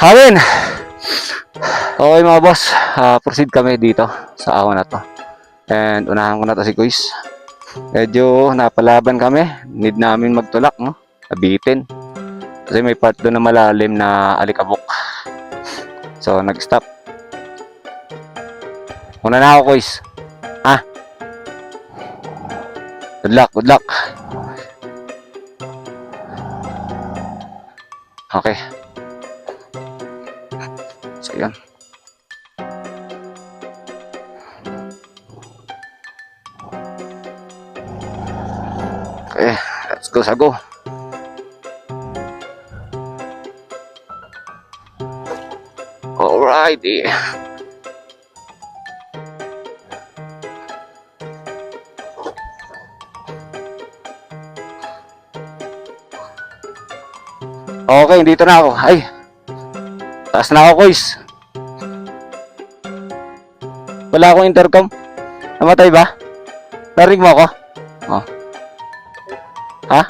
Hawin! Okay mga boss, proceed kami dito sa ahon na to. And unahan ko na to si Kuis. Medyo napalaban kami. Need namin magtulak, no? Abitin. Kasi may part doon na malalim na alikabok. So, nag-stop. Una na ako, Kuis. Ha? Good luck, good luck. Okay. So, yan. Okay, let's go sa go. Alrighty. Okay, dito na ako. Ay, taas na ako, Kuis. Wala akong intercom. Namatay ba? Narinig mo ako? Oh. Ha?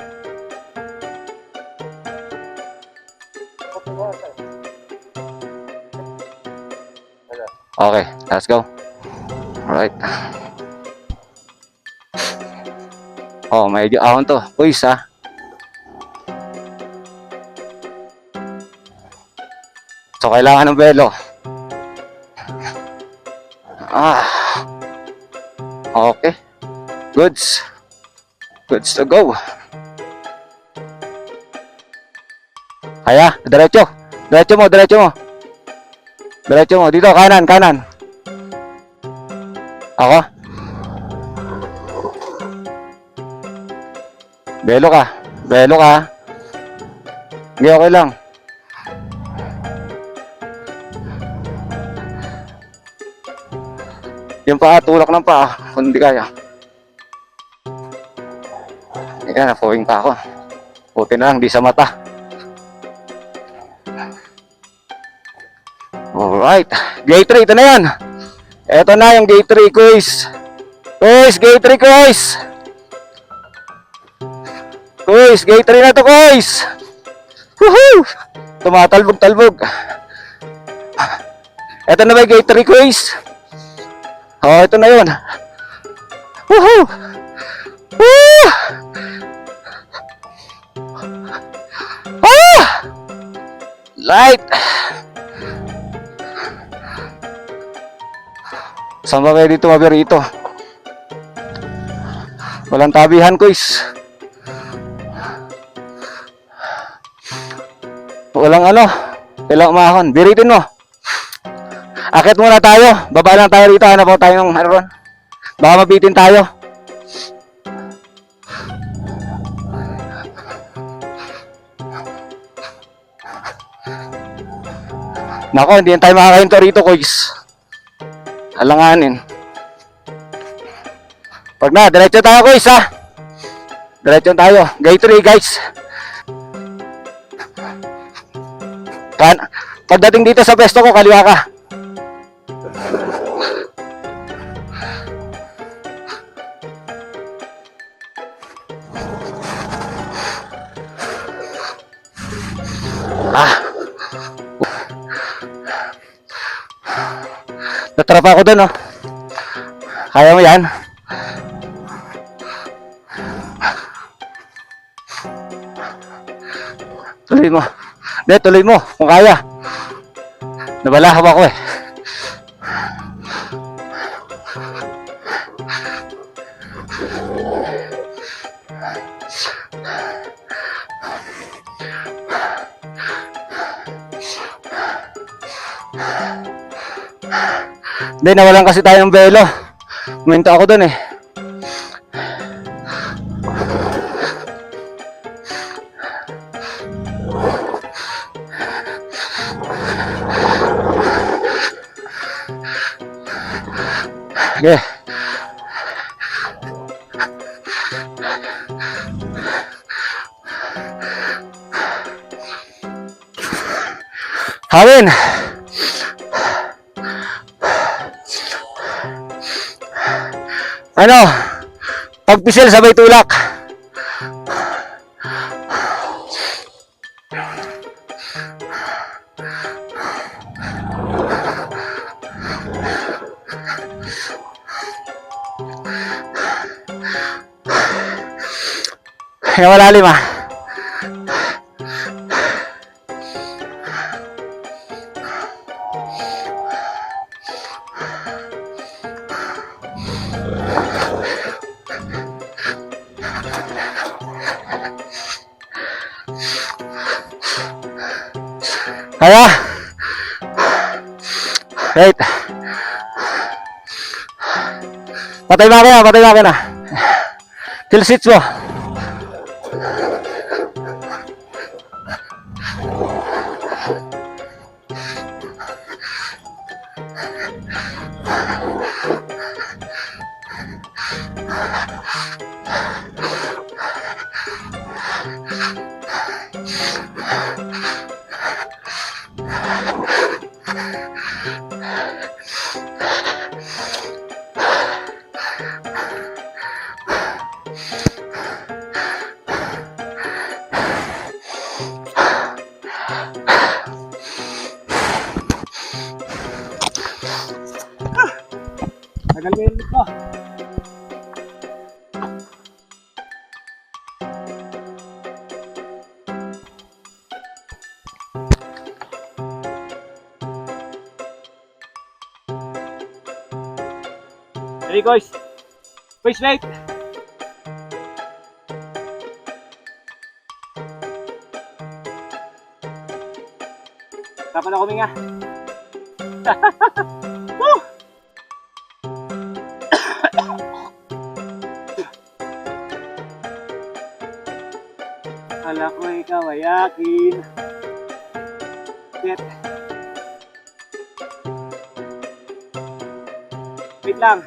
Okay, let's go. Alright. Oh, medyo ahon to. Kuis, ha? So, kailangan ng belo. Okay. Goods. Goods to go. Kaya, diretso. Diretso mo, diretso mo. Diretso mo. Dito, kanan, kanan. Ako. Belo ka. Belo ka. Hindi, okay lang. Yung paa, tulak ng paa. Kung hindi kaya. Ayan, napuwing pa ako. Buti na lang, di sa mata. Alright. Gate 3, ito na yan. Ito na yung gate 3, Kuis. Kuis, gate 3, Kuis. Kuis, gate 3 na to, Kuis. Woohoo! Tumatalbog-talbog. Ito na ba yung gate 3, Kuis? Oh, ito na yun. Woohoo! Woo! Ah! Light! Saan ba kayo dito mabirito? Walang tabihan, Kuis. Walang ano. Kailangan umahon. Biritin mo. Akit muna tayo. Baba lang tayo rito. Hanap po tayo ng ron. Baka mabitin tayo. Nako, hindi tayo makakahinto rito, Kuis. Alanganin. Pag na, diretso tayo, Kuis, ha? Diretso tayo. Gate 3, guys. Pagdating dito sa pwesto ko, kaliwa ka. Natrap ako dun, oh. Kaya mo yan? Tuloy mo. Hindi, tuloy mo. Kung kaya. Nabalahap ako, eh. Hindi, nawalan kasi tayo ng belo. Kuminto ako dun, eh. Okay. Hawin! Ano? Pagpisil sabay tulak. Hinga malalim ah. Kaya. Wait. Patay makina, patay makina. Kill switch mo. Tagal mo yun dito. Hey guys. Guys, wait. Dapat ako huminga. Woo! Akala ko ikaw ay akin. Wait. Wait lang.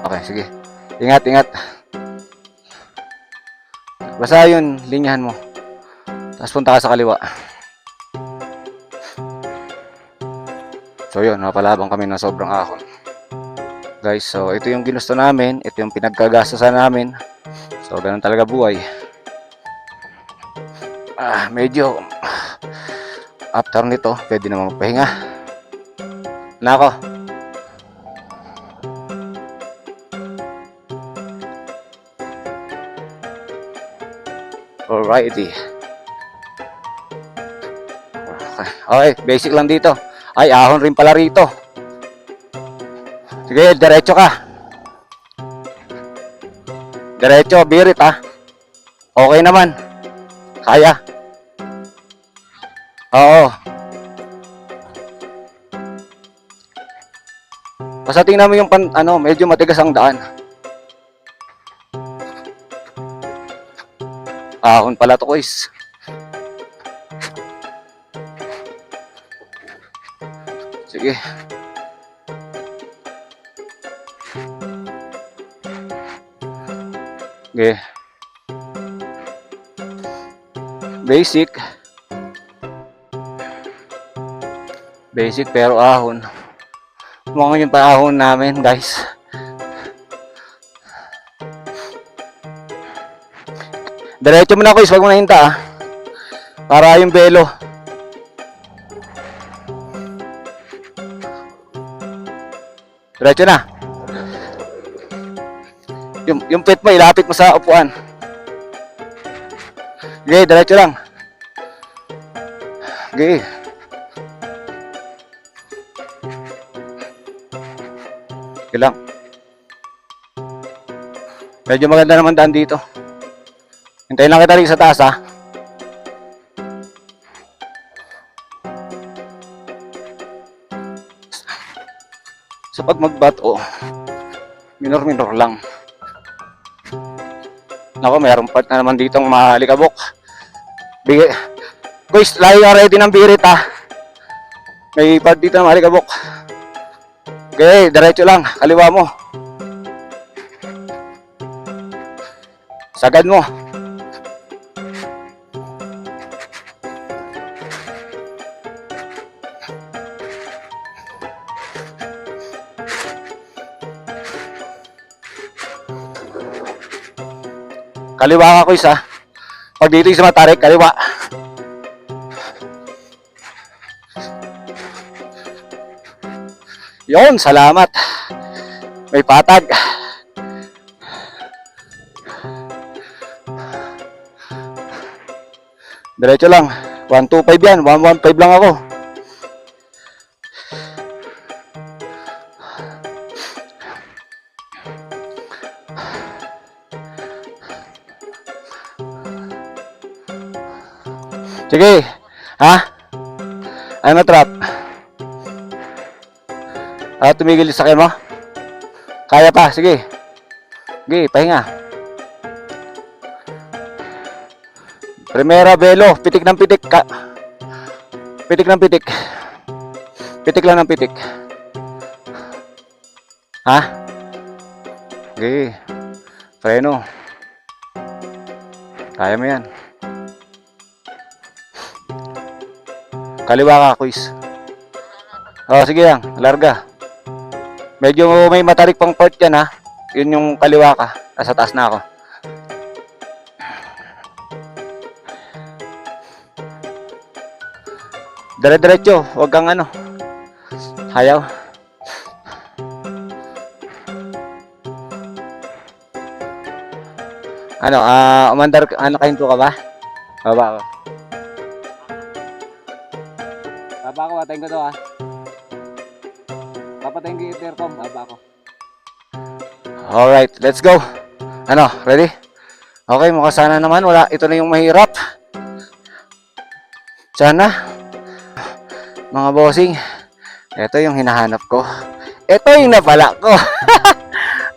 Okay, sige. Ingat, ingat. Basta yun, linyahan mo. Tapos punta ka sa kaliwa. So yun, napalabang kami ng sobrang ahon. Guys, so ito yung ginusto namin. Ito yung pinagkagastosan namin. So ganun talaga buhay. Medyo after nito, pwede na magpahinga. Nako. Alrighty. Okay, basic lang dito. Ay, ahon rin pala rito. Sige, diretso ka. Diretso, birit ha. Okay naman. Kaya. Oo. Basta tingnan mo yung medyo matigas ang daan. Ahon pala to, guys. Sige. Okay. Basic. Basic pero ahon. Mukhang yung paahon namin, guys. Diretso mo na, Kuis. Huwag mo na hinta, ah. Para yung belo. Diretso na. Yung pet mo, ilapit mo sa upuan. Okay, diretso lang. Okay. Okay lang. Medyo maganda naman daan dito. Hintayin lang kita rin sa taas, ha. Sa pag magbato, minor-minor lang. Nako, mayroong part na naman ditong malikabok. Guys, layo ka ready ng birit, ha. May part dito na malikabok. Okay, diretso lang. Kaliwa mo. Sagad mo. Kaliwa ka, Kuis, ha. Pag dito yung sa matarik, kaliwa. Yon, salamat. May patag. Diretso lang. 125 yan. 115 lang ako. Sige. Ha? Ano na trap? Tumigil yung sakyan mo? Kaya pa. Sige. Sige, pahinga. Primera belo. Pitik ng pitik. Pitik ng pitik. Pitik lang ng pitik. Ha? Sige. Preno. Kaya mo yan. Kaliwa ka, Kuis. Sige lang. Larga. Medyo may matarik pang part yan, ha. Yun yung kaliwa ka. Nasa taas na ako. Dire-diretso. Huwag kang ano. Hayaw. Ano, umandar, ano kayo ka ba? Baba ako. Baba ako, patayin ko to, ha. Papatayin ko yung intercom, baba ako. Alright, let's go. Ano, ready? Okay, mukha sana naman, wala, ito na yung mahirap. Sana. Mga bossing, ito yung hinahanap ko. Ito yung napala ko.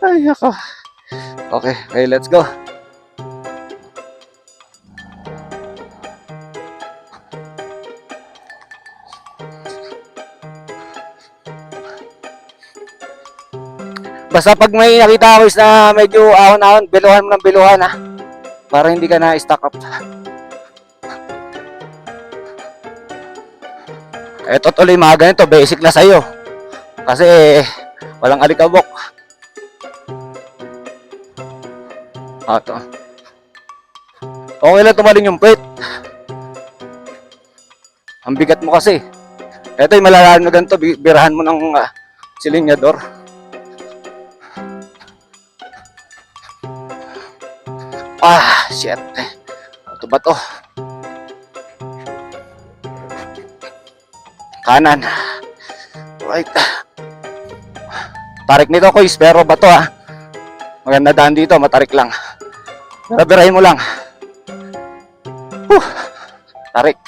Ay, ako. Okay, let's go. Basta pag may nakita ako is na medyo ahon-ahon, beluhan mo ng beluhan, ha. Para hindi ka na-stack up. Eto tuloy mga ganito, basic na sa'yo. Kasi walang alikabok. Ito. Okay lang tumalin yung puwet. Ang bigat mo kasi. Eto yung malalaman na ganito, birahan mo ng silinyador. Shit. Ito ba to? Kanan. Right. Tarik nito, Kuis, pero bato, ha. Maganda daan dito, matarik lang. Birahin mo lang. Tarik.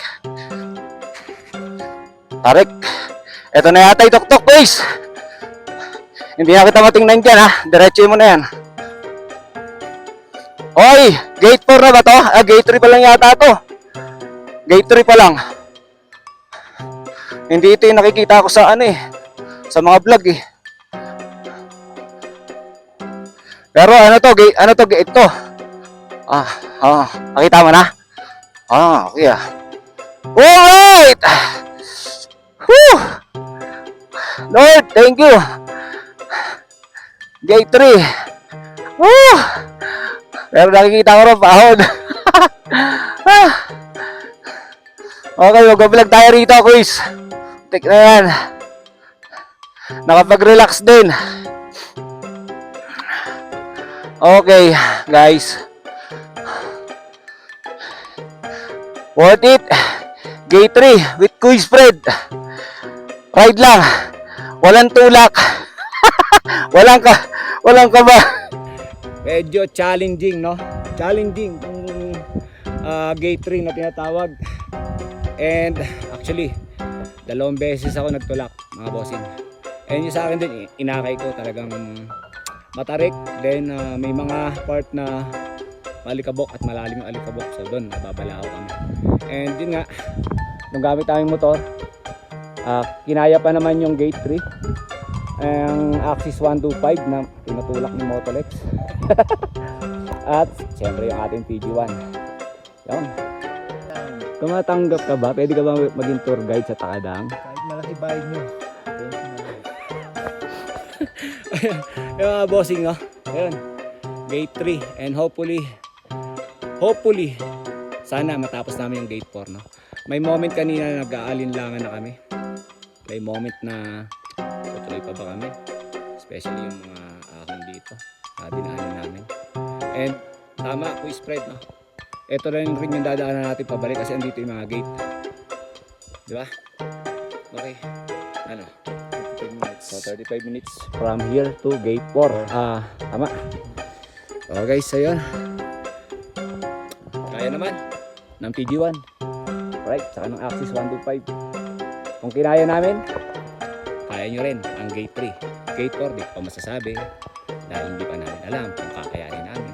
Tarik. Ito na yata itok-tok, Kuis. Hindi na kita matingnan dyan, ha. Diretso mo na yan. Oy, gate 4 na ba to? Gate 3 pa lang yata to. Gate 3 pa lang. Hindi ito yung nakikita ko sa sa mga vlog, eh. Pero ano to, gate to. Nakita mo na? Okay ah. Alright! Whew! Lord, thank you. Gate 3. Woo! Pero nakikita ko rin pahod. Okay, mag-vlog tayo rito, quiz. Tik na yan. Nakapag-relax din. Okay, guys. Worth it. Gate 3 with quiz spread. Ride lang. Walang tulak. walang kaba. Medyo challenging, no? Challenging kung gate 3 na tinatawag. And actually, 2 beses ako nagtulak, mga bossing. And yung sa akin din, inakay ko talagang matarik. Then may mga part na malikabok at malalim yung alikabok. So doon, nababalao kami. And yun nga, nung gamit tayong motor, kinaya pa naman yung gate 3. Ang Axis 125 na tinutulak ni Motolex. At siyempre yung ating PG1. Yun. Tumatanggap ka ba? Pwede ka ba maging tour guide sa Takadang? Kahit malaki bayad nyo. Yung mga bossing, no? Ayun. Gate 3. And hopefully, sana matapos namin yung gate 4, no? May moment kanina nag-aalinlangan na kami. May moment na tutuloy pa ba kami? Especially yung mga ahon dito. Dinaanan namin. And tama, quiz spread, no? Ito rin yung dadaanan natin pabalik kasi andito yung mga gate. Di ba? Okay. Ano? 35 minutes. So 35 minutes from here to gate 4. Tama. So guys, ayun. Kaya naman ng PG1. Right, saka ng Axis 125. Kung kinaya namin, kaya nyo rin ang gate 3. Gate 4, di pa masasabi. Dahil hindi pa namin alam kung kakayanin namin.